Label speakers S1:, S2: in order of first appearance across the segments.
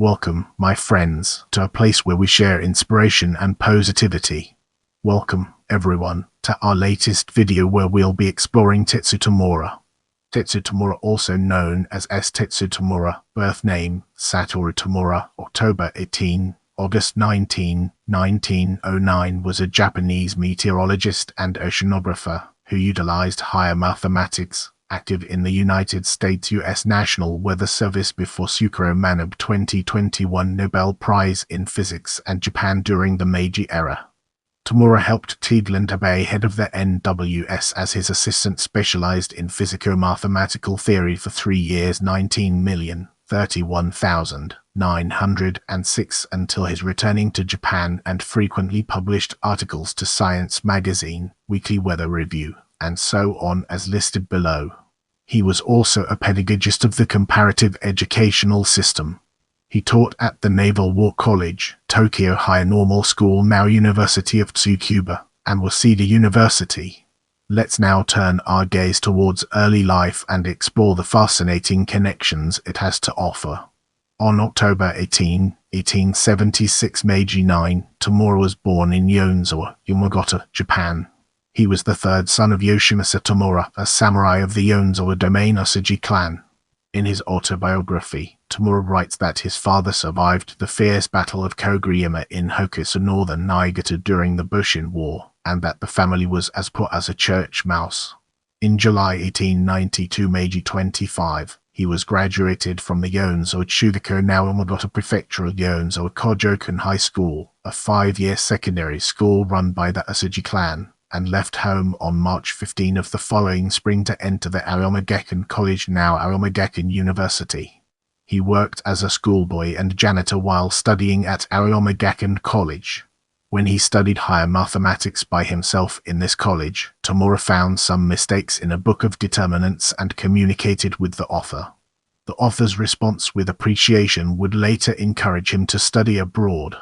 S1: Welcome, my friends, to a place where we share inspiration and positivity. Welcome, everyone, to our latest video where we'll be exploring Tetsu Tamura. Tetsu Tamura, also known as Tetsu Tamura, birth name Satoru Tamura, October 18, August 19, 1909, was a Japanese meteorologist and oceanographer who utilized higher mathematics, active in the United States U.S. National Weather Service before Syukuro Manabe 2021 Nobel Prize in Physics and Japan during the Meiji era. Tamura helped Cleveland Abbe, head of the NWS, as his assistant, specialized in physico-mathematical theory for 3 years, 19,031,906, until his returning to Japan, and frequently published articles to Science Magazine, Weekly Weather Review, and so on as listed below. He was also a pedagogist of the comparative educational system. He taught at the Naval War College, Tokyo Higher Normal School, now University of Tsukuba, and Waseda University. Let's now turn our gaze towards early life and explore the fascinating connections it has to offer. On October 18, 1876, Meiji 9, Tamura was born in Yonezawa, Yamagata, Japan. He was the third son of Yoshimasa Tamura, a samurai of the Yonezawa domain Osaji clan. In his autobiography, Tamura writes that his father survived the fierce Battle of Koguriyama in Hokusa, northern Niigata, during the Bushin War, and that the family was as poor as a church mouse. In July 1892, Meiji 25, he was graduated from the Yonezawa Chugako, now Yamagata Prefecture, Yonezawa Kojokan High School, a 5-year secondary school run by the Osaji clan, and left home on March 15 of the following spring to enter the Aoyama Gakuen College, now Aoyama Gakuen University. He worked as a schoolboy and janitor while studying at Aoyama Gakuen College. When he studied higher mathematics by himself in this college, Tamura found some mistakes in a book of determinants and communicated with the author. The author's response with appreciation would later encourage him to study abroad.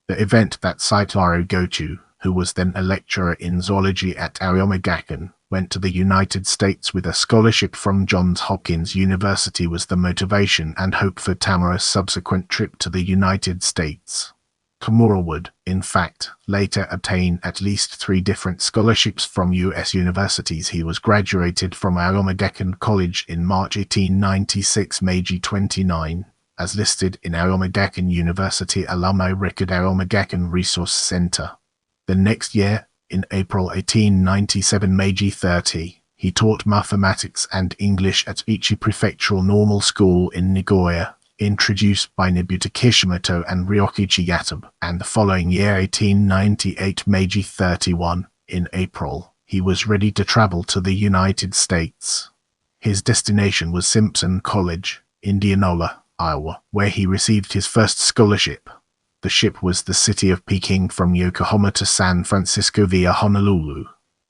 S1: The event that Satoru Goto, who was then a lecturer in zoology at Aoyama Gakuen, went to the United States with a scholarship from Johns Hopkins University, was the motivation and hope for Tamura's subsequent trip to the United States. Tamura would, in fact, later obtain at least 3 different scholarships from U.S. universities. He was graduated from Aoyama Gakuen College in March 1896, Meiji 29, as listed in Aoyama Gakuen University Alumni Record, Aoyama Gakuen Resource Center. The next year, in April 1897, Meiji 30, he taught mathematics and English at Ichi Prefectural Normal School in Nagoya, introduced by Nobuta Kishimoto and Ryokichi Yatobe, and the following year, 1898, Meiji 31, in April, he was ready to travel to the United States. His destination was Simpson College, Indianola, Iowa, where he received his first scholarship. The ship was the City of Peking from Yokohama to San Francisco via Honolulu.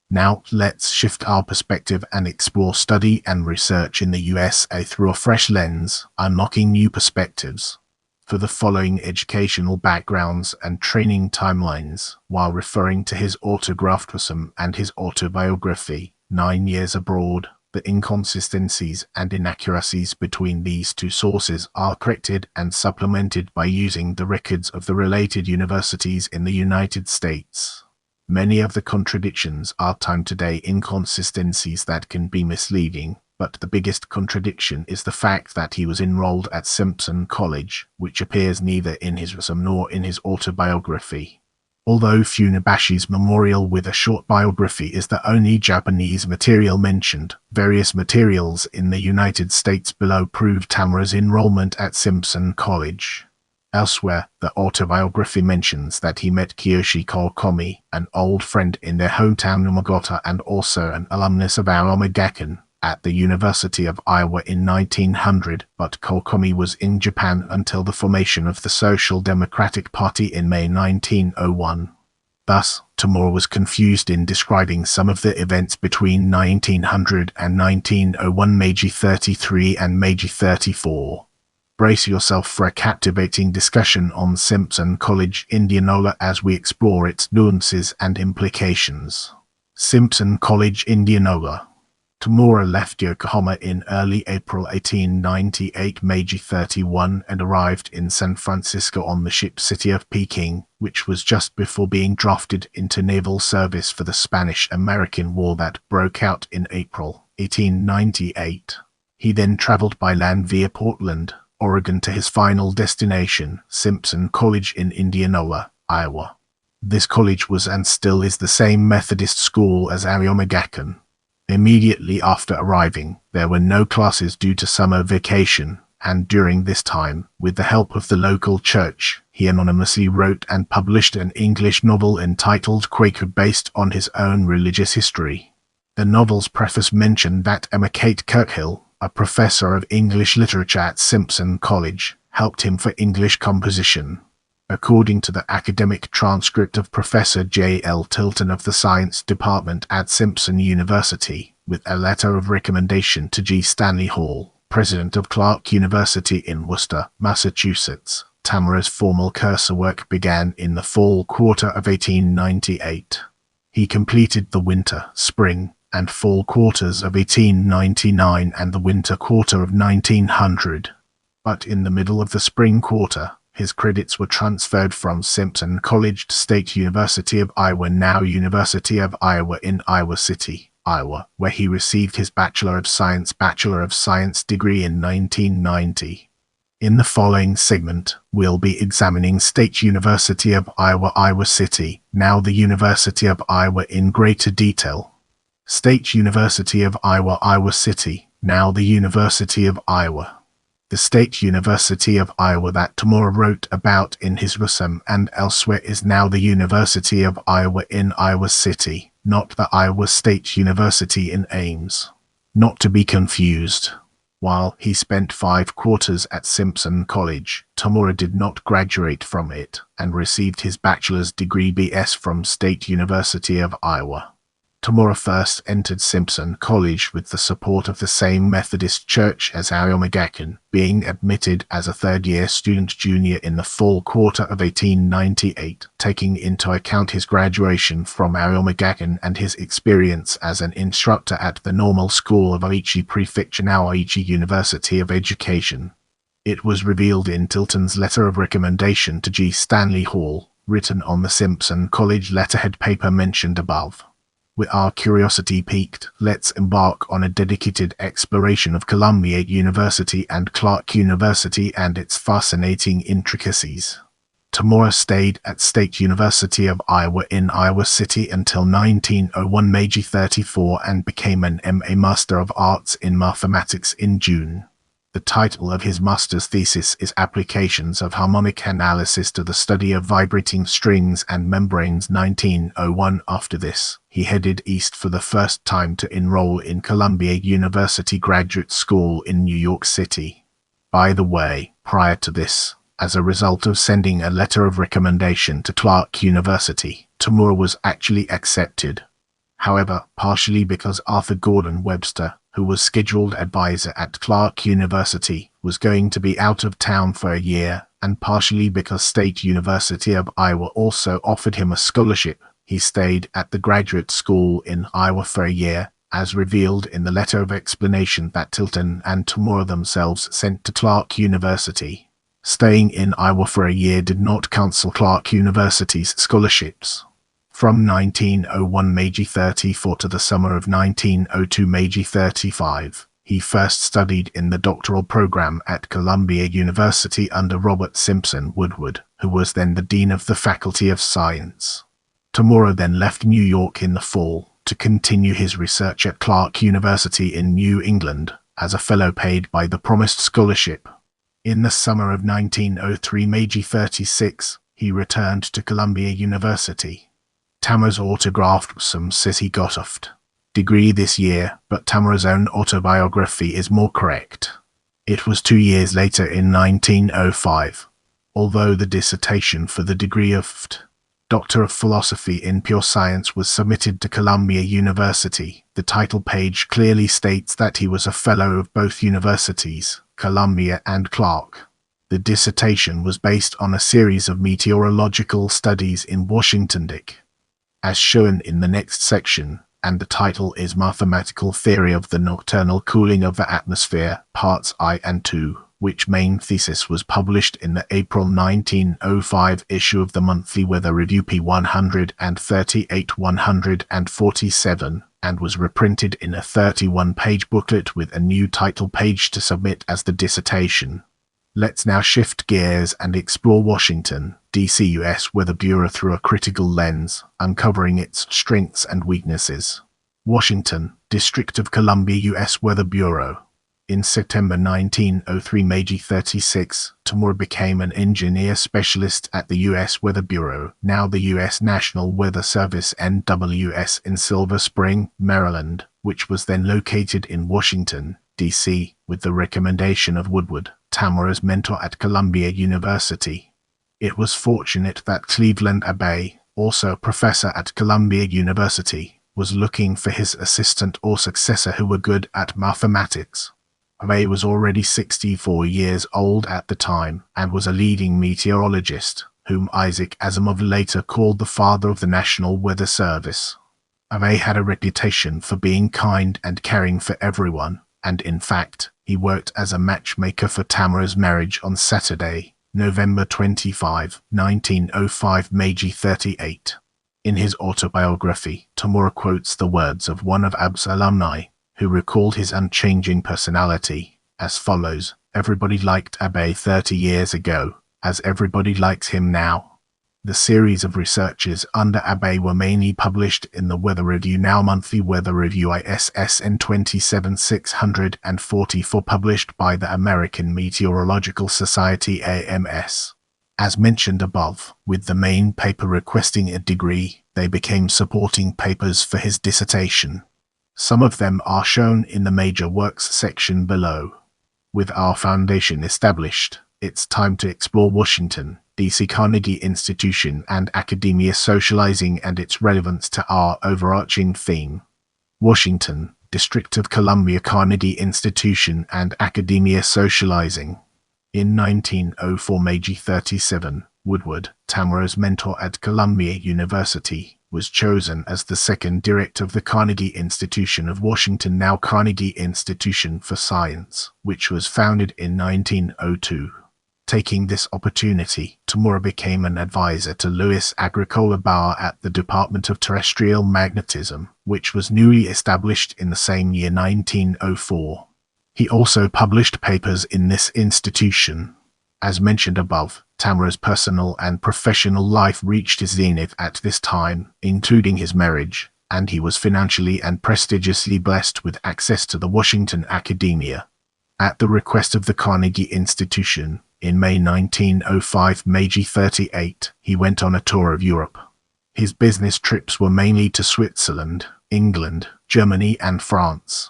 S1: Now, let's shift our perspective and explore study and research in the USA through a fresh lens, unlocking new perspectives. For the following educational backgrounds and training timelines, while referring to his autographism and his autobiography, 9 Years Abroad, the inconsistencies and inaccuracies between these 2 sources are corrected and supplemented by using the records of the related universities in the United States. Many of the contradictions are time-to-day inconsistencies that can be misleading, but the biggest contradiction is the fact that he was enrolled at Simpson College, which appears neither in his resume nor in his autobiography. Although Funabashi's memorial with a short biography is the only Japanese material mentioned, various materials in the United States below prove Tamura's enrollment at Simpson College. Elsewhere, the autobiography mentions that he met Kiyoshi Kokomi, an old friend in their hometown Yamagata and also an alumnus of Aoyama Gakuen, at the University of Iowa in 1900, but Kokomi was in Japan until the formation of the Social Democratic Party in May 1901. Thus, Tamura was confused in describing some of the events between 1900 and 1901, Meiji 33 and Meiji 34. Brace yourself for a captivating discussion on Simpson College, Indianola, as we explore its nuances and implications. Simpson College, Indianola. Tamura left Yokohama in early April 1898 Meiji 31 and arrived in San Francisco on the ship City of Peking, which was just before being drafted into naval service for the Spanish-American War that broke out in April 1898. He then traveled by land via Portland, Oregon to his final destination, Simpson College in Indianola, Iowa. This college was and still is the same Methodist school as Aoyama-gakuin. Immediately after arriving, there were no classes due to summer vacation, and during this time, with the help of the local church, he anonymously wrote and published an English novel entitled Quaker based on his own religious history. The novel's preface mentioned that Emma Kate Kirkhill, a professor of English literature at Simpson College, helped him for English composition. According to the academic transcript of Professor J. L. Tilton of the Science Department at Simpson University, with a letter of recommendation to G. Stanley Hall, president of Clark University in Worcester, Massachusetts, Tamura's formal cursor work began in the fall quarter of 1898. He completed the winter, spring, and fall quarters of 1899 and the winter quarter of 1900. But in the middle of the spring quarter, his credits were transferred from Simpson College to State University of Iowa, now University of Iowa in Iowa City, Iowa, where he received his Bachelor of Science degree in 1990. In the following segment, we'll be examining State University of Iowa, Iowa City, now the University of Iowa in greater detail. State University of Iowa, Iowa City, now the University of Iowa. The State University of Iowa that Tamura wrote about in his resume and elsewhere is now the University of Iowa in Iowa City, not the Iowa State University in Ames. Not to be confused. While he spent 5 quarters at Simpson College, Tamura did not graduate from it and received his bachelor's degree B.S. from State University of Iowa. Tamura first entered Simpson College with the support of the same Methodist church as Aoyama-gakuin, being admitted as a third-year student junior in the fall quarter of 1898, taking into account his graduation from Aoyama-gakuin and his experience as an instructor at the Normal School of Aichi Prefecture, now Aichi University of Education. It was revealed in Tilton's letter of recommendation to G. Stanley Hall, written on the Simpson College letterhead paper mentioned above. With our curiosity piqued, let's embark on a dedicated exploration of Columbia University and Clark University and its fascinating intricacies. Tamura stayed at State University of Iowa in Iowa City until 1901 Meiji 34 and became an M.A. Master of Arts in Mathematics in June. The title of his master's thesis is Applications of Harmonic Analysis to the Study of Vibrating Strings and Membranes 1901. After this, he headed east for the first time to enroll in Columbia University Graduate School in New York City. By the way, prior to this, as a result of sending a letter of recommendation to Clark University, Tamura was actually accepted. However, partially because Arthur Gordon Webster, who was scheduled advisor at Clark University, was going to be out of town for a year, and partially because State University of Iowa also offered him a scholarship, he stayed at the graduate school in Iowa for a year, as revealed in the letter of explanation that Tilton and Tamura themselves sent to Clark University. Staying in Iowa for a year did not cancel Clark University's scholarships. From 1901 Meiji 34 to the summer of 1902 Meiji 35, he first studied in the doctoral program at Columbia University under Robert Simpson Woodward, who was then the Dean of the Faculty of Science. Tamura then left New York in the fall to continue his research at Clark University in New England as a fellow paid by the promised scholarship. In the summer of 1903 Meiji 36, he returned to Columbia University. Tamura's autographed some says he got a degree this year, but Tamura's own autobiography is more correct. It was 2 years later in 1905. Although the dissertation for the degree of Doctor of Philosophy in Pure Science was submitted to Columbia University, the title page clearly states that he was a fellow of both universities, Columbia and Clark. The dissertation was based on a series of meteorological studies in Washington, D.C. As shown in the next section, and the title is Mathematical Theory of the Nocturnal Cooling of the Atmosphere, Parts I and II, which main thesis was published in the April 1905 issue of the Monthly Weather Review P138-147, and was reprinted in a 31-page booklet with a new title page to submit as the dissertation. Let's now shift gears and explore Washington, D.C. U.S. Weather Bureau through a critical lens, uncovering its strengths and weaknesses. Washington, District of Columbia U.S. Weather Bureau. In September 1903, Meiji 36, Tamura became an engineer specialist at the U.S. Weather Bureau, now the U.S. National Weather Service NWS, in Silver Spring, Maryland, which was then located in Washington, D.C., with the recommendation of Woodward, Tamura's mentor at Columbia University. It was fortunate that Cleveland Abbe, also a professor at Columbia University, was looking for his assistant or successor who were good at mathematics. Abbe was already 64 years old at the time and was a leading meteorologist, whom Isaac Asimov later called the father of the National Weather Service. Abbe had a reputation for being kind and caring for everyone, and in fact, he worked as a matchmaker for Tamura's marriage on Saturday, November 25, 1905, Meiji 38. In his autobiography, Tamura quotes the words of one of Abbe's alumni, who recalled his unchanging personality, as follows: "Everybody liked Abbe 30 years ago, as everybody likes him now." The series of researches under Abbe were mainly published in the Weather Review, now Monthly Weather Review ISSN 27644, published by the American Meteorological Society AMS. As mentioned above, with the main paper requesting a degree, they became supporting papers for his dissertation. Some of them are shown in the major works section below. With our foundation established, it's time to explore Washington, D.C. Carnegie Institution and academia socializing and its relevance to our overarching theme. Washington, District of Columbia Carnegie Institution and academia socializing. In 1904, Meiji 37, Woodward, Tamura's mentor at Columbia University, was chosen as the second director of the Carnegie Institution of Washington, now Carnegie Institution for Science, which was founded in 1902. Taking this opportunity, Tamura became an advisor to Louis Agricola Bauer at the Department of Terrestrial Magnetism, which was newly established in the same year, 1904. He also published papers in this institution. As mentioned above, Tamura's personal and professional life reached its zenith at this time, including his marriage, and he was financially and prestigiously blessed with access to the Washington academia. At the request of the Carnegie Institution, in May 1905, Meiji 38, he went on a tour of Europe. His business trips were mainly to Switzerland, England, Germany, and France.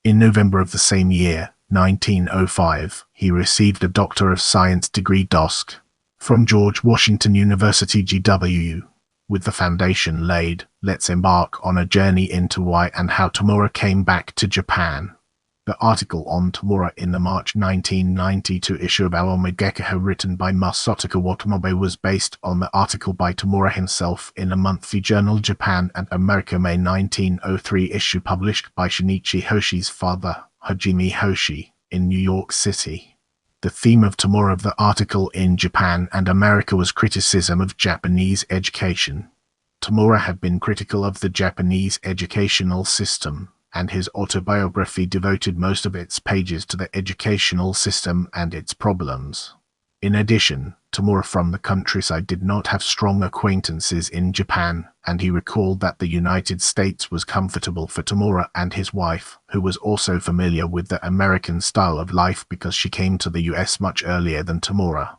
S1: In November of the same year, 1905, he received a Doctor of Science degree DOSC from George Washington University GW. With the foundation laid, let's embark on a journey into why and how Tamura came back to Japan. The article on Tamura in the March 1992 issue of Aomegekko, written by Masato Watanabe, was based on the article by Tamura himself in the monthly journal Japan and America May 1903 issue, published by Shinichi Hoshi's father, Hajime Hoshi, in New York City. The theme of Tamura of the article in Japan and America was criticism of Japanese education. Tamura had been critical of the Japanese educational system, and his autobiography devoted most of its pages to the educational system and its problems. In addition, Tamura from the countryside did not have strong acquaintances in Japan, and he recalled that the United States was comfortable for Tamura and his wife, who was also familiar with the American style of life because she came to the US much earlier than Tamura.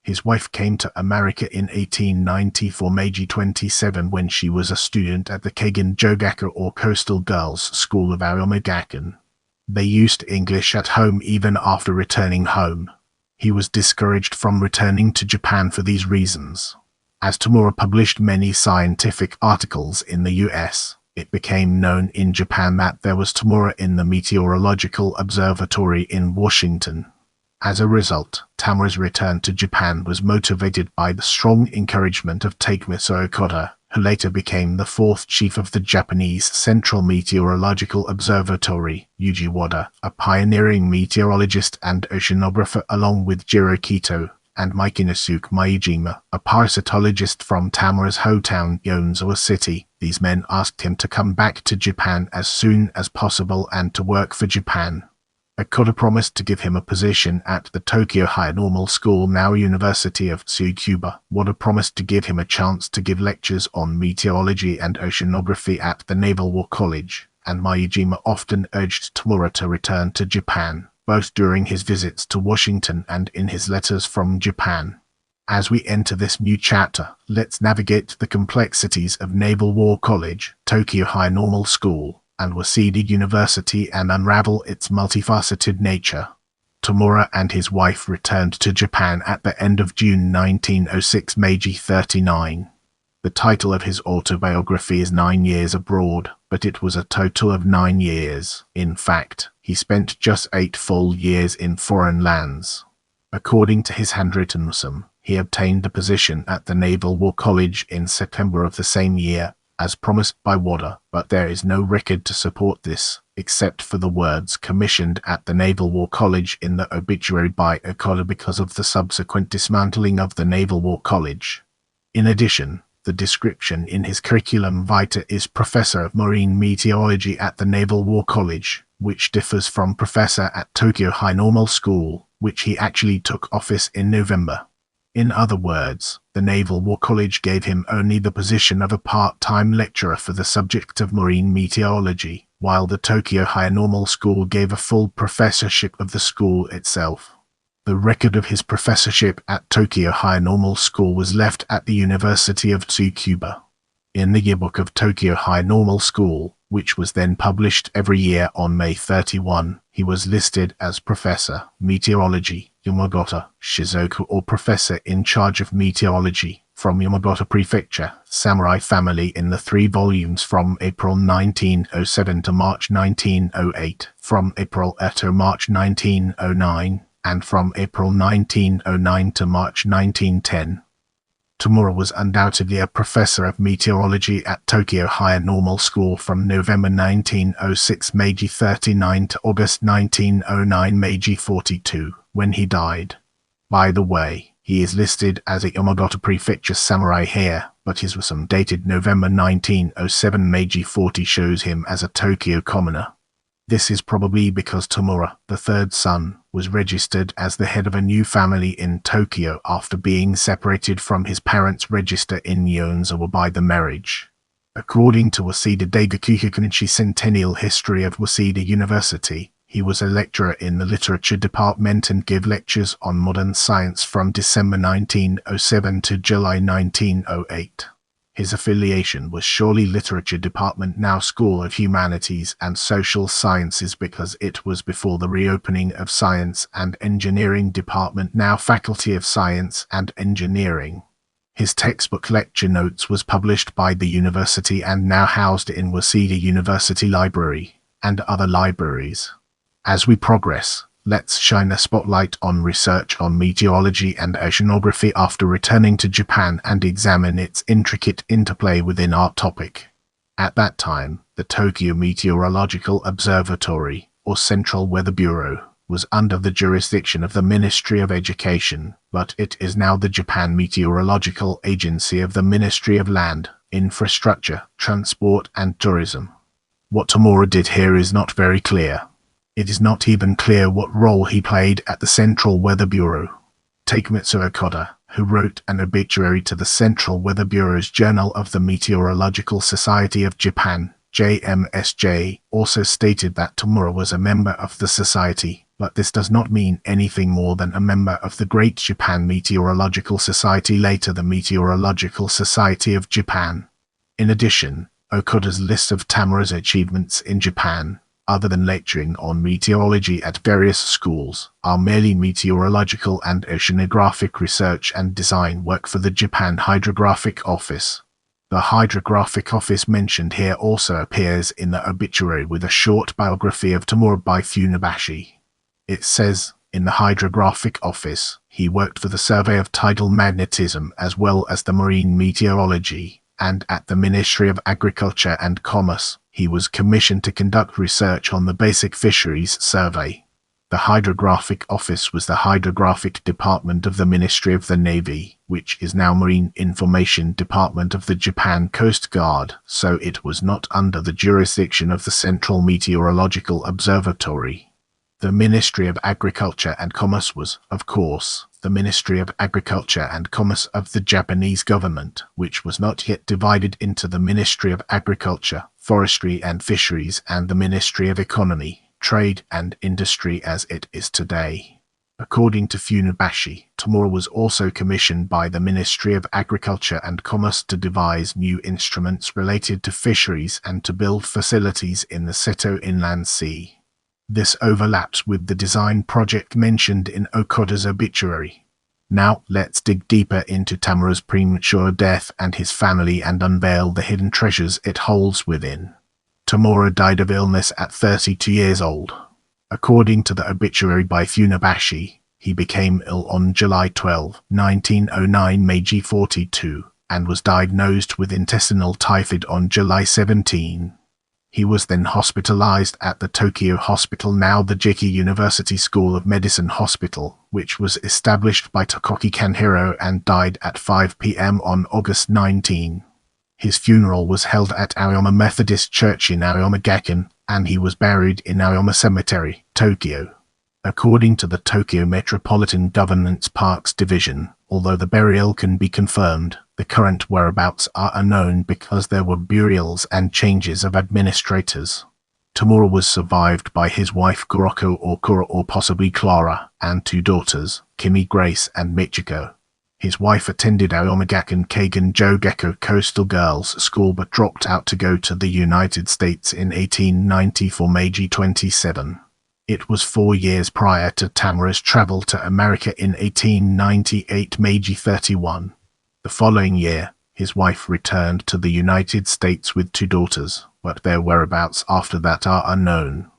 S1: His wife came to America in 1894, Meiji 27, when she was a student at the Keigan Jogaku, or Coastal Girls' School of Aomegakko. They used English at home even after returning home. He was discouraged from returning to Japan for these reasons. As Tamura published many scientific articles in the US, it became known in Japan that there was Tamura in the Meteorological Observatory in Washington. As a result, Tamura's return to Japan was motivated by the strong encouragement of Takemiso Okada, who later became the fourth chief of the Japanese Central Meteorological Observatory, Yuji Wada, a pioneering meteorologist and oceanographer, along with Jiro Kito and Mikinosuke Maejima, a parasitologist from Tamura's hometown, Yonezawa City. These men asked him to come back to Japan as soon as possible and to work for Japan. Okuda promised to give him a position at the Tokyo Higher Normal School, now University of Tsukuba. Wada promised to give him a chance to give lectures on meteorology and oceanography at the Naval War College, and Maejima often urged Tamura to return to Japan, both during his visits to Washington and in his letters from Japan. As we enter this new chapter, let's navigate the complexities of Naval War College, Tokyo Higher Normal School, and Waseda University and unravel its multifaceted nature. Tamura and his wife returned to Japan at the end of June 1906, Meiji 39. The title of his autobiography is 9 Years Abroad, but it was a total of 9 years. In fact, he spent just 8 full years in foreign lands. According to his handwritten sum, he obtained a position at the Naval War College in September of the same year, as promised by Wada, but there is no record to support this, except for the words "commissioned at the Naval War College" in the obituary by Okuda because of the subsequent dismantling of the Naval War College. In addition, the description in his curriculum vitae is Professor of Marine Meteorology at the Naval War College, which differs from Professor at Tokyo High Normal School, which he actually took office in November. In other words, the Naval War College gave him only the position of a part-time lecturer for the subject of marine meteorology, while the Tokyo Higher Normal School gave a full professorship of the school itself. The record of his professorship at Tokyo Higher Normal School was left at the University of Tsukuba. In the yearbook of Tokyo Higher Normal School, which was then published every year on May 31, he was listed as Professor, Meteorology, Yamagata, Shizuoka, or Professor in charge of Meteorology, from Yamagata Prefecture, Samurai Family, in the 3 volumes from April 1907 to March 1908, from April to March 1909, and from April 1909 to March 1910. Tamura was undoubtedly a professor of meteorology at Tokyo Higher Normal School from November 1906 Meiji 39 to August 1909 Meiji 42, when he died. By the way, he is listed as a Yamagata Prefecture samurai here, but his sum dated November 1907 Meiji 40 shows him as a Tokyo commoner. This is probably because Tamura, the third son, was registered as the head of a new family in Tokyo after being separated from his parents' register in Yonezawa by the marriage. According to Waseda Daigakuhikunichi Centennial History of Waseda University, he was a lecturer in the literature department and gave lectures on modern science from December 1907 to July 1908. His affiliation was surely Literature Department, now School of Humanities and Social Sciences, because it was before the reopening of Science and Engineering Department, now Faculty of Science and Engineering. His textbook lecture notes was published by the university and now housed in Waseda University Library and other libraries. As we progress, let's shine a spotlight on research on meteorology and oceanography after returning to Japan and examine its intricate interplay within our topic. At that time, the Tokyo Meteorological Observatory, or Central Weather Bureau, was under the jurisdiction of the Ministry of Education, but it is now the Japan Meteorological Agency of the Ministry of Land, Infrastructure, Transport and Tourism. What Tamura did here is not very clear. It is not even clear what role he played at the Central Weather Bureau. Takemitsu Okuda, who wrote an obituary to the Central Weather Bureau's Journal of the Meteorological Society of Japan, JMSJ, also stated that Tamura was a member of the society, but this does not mean anything more than a member of the Great Japan Meteorological Society, later the Meteorological Society of Japan. In addition, Okuda's list of Tamura's achievements in Japan, other than lecturing on meteorology at various schools, are merely meteorological and oceanographic research and design work for the Japan Hydrographic Office. The Hydrographic Office mentioned here also appears in the obituary with a short biography of Tamura by Funabashi. It says, in the Hydrographic Office, he worked for the survey of tidal magnetism as well as the marine meteorology, and at the Ministry of Agriculture and Commerce, he was commissioned to conduct research on the basic fisheries survey. The Hydrographic Office was the hydrographic department of the Ministry of the Navy, which is now Marine Information Department of the Japan Coast Guard, so it was not under the jurisdiction of the Central Meteorological Observatory. The Ministry of Agriculture and Commerce was, of course, the Ministry of Agriculture and Commerce of the Japanese government, which was not yet divided into the Ministry of Agriculture, Forestry and Fisheries and the Ministry of Economy, Trade and Industry as it is today. According to Funabashi, Tamura was also commissioned by the Ministry of Agriculture and Commerce to devise new instruments related to fisheries and to build facilities in the Seto Inland Sea. This overlaps with the design project mentioned in Okuda's obituary. Now let's dig deeper into Tamura's premature death and his family and unveil the hidden treasures it holds within. Tamura died of illness at 32 years old. According to the obituary by Funabashi, he became ill on July 12, 1909 Meiji 42, and was diagnosed with intestinal typhoid on July 17. He was then hospitalized at the Tokyo Hospital, now the Jiki University School of Medicine Hospital, which was established by Tokoki Kanhiro, and died at 5 p.m. on August 19. His funeral was held at Aoyama Methodist Church in Aoyama Gakken, and he was buried in Aoyama Cemetery, Tokyo. According to the Tokyo Metropolitan Governance Parks Division, although the burial can be confirmed, the current whereabouts are unknown because there were burials and changes of administrators. Tamura was survived by his wife Kuroko or Kura or possibly Clara, and two daughters, Kimi Grace and Michiko. His wife attended Aoyama Gakken Keigan Jogekko Coastal Girls School but dropped out to go to the United States in 1890 for Meiji 27. It was 4 years prior to Tamura's travel to America in 1898 Meiji 31. The following year, his wife returned to the United States with two daughters, but their whereabouts after that are unknown.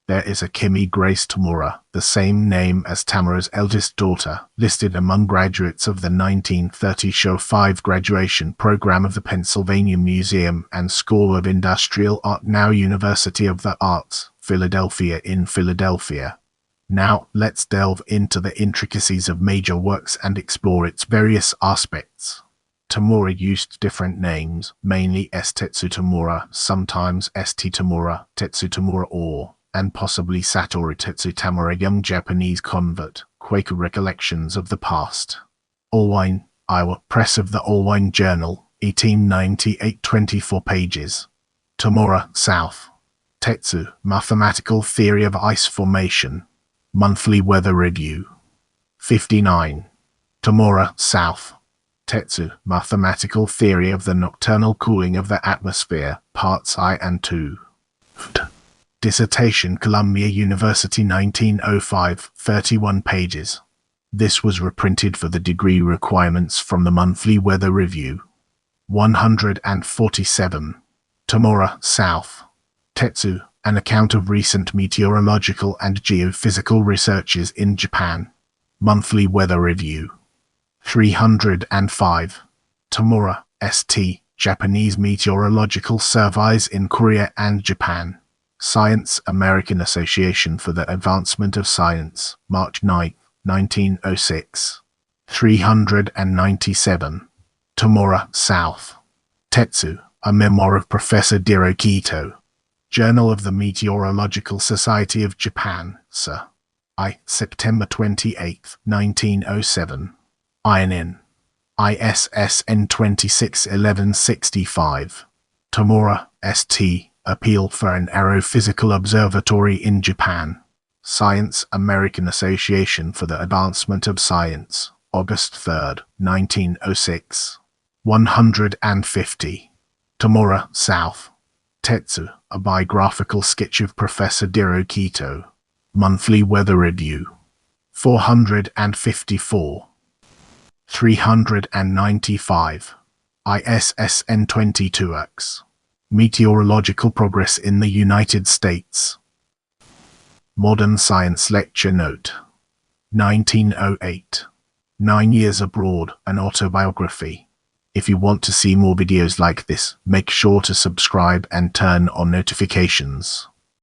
S1: There is a Kimi Grace Tamura, the same name as Tamura's eldest daughter, listed among graduates of the 1930 Show 5 graduation program of the Pennsylvania Museum and School of Industrial Art, now University of the Arts, Philadelphia in Philadelphia. Now, let's delve into the intricacies of major works and explore its various aspects. Tamura used different names, mainly S. Tetsu Tamura, sometimes St. Tamura, Tetsu Tamura or, and possibly Satoru Tetsu Tamura, young Japanese convert, Quaker Recollections of the Past. Allwine, Iowa, Press of the Allwine Journal, 1898, 24 pages. Tamura, South. Tetsu, Mathematical Theory of Ice Formation. Monthly Weather Review. 59. Tamura, South. Tetsu, Mathematical Theory of the Nocturnal Cooling of the Atmosphere, Parts I and II. Dissertation, Columbia University 1905, 31 pages. This was reprinted for the degree requirements from the Monthly Weather Review. 147. Tamura, South. Tetsu, An Account of Recent Meteorological and Geophysical Researches in Japan. Monthly Weather Review. 305. Tamura, St. Japanese Meteorological Surveys in Korea and Japan. Science American Association for the Advancement of Science, March 9, 1906. 397. Tamura, South. Tetsu, A Memoir of Professor Diro Kito. Journal of the Meteorological Society of Japan, Sir. September 28, 1907. INN. ISSN 261165. Tamura, St. Appeal for an Aerophysical Observatory in Japan. Science American Association for the Advancement of Science, August 3, 1906. 150. Tamura, South. Tetsu, A Biographical Sketch of Professor Diro Kito. Monthly Weather Review. 454. 395. ISSN 22X. Meteorological Progress in the United States. Modern Science Lecture Note. 1908. 9 Years Abroad, An Autobiography. If you want to see more videos like this, make sure to subscribe and turn on notifications.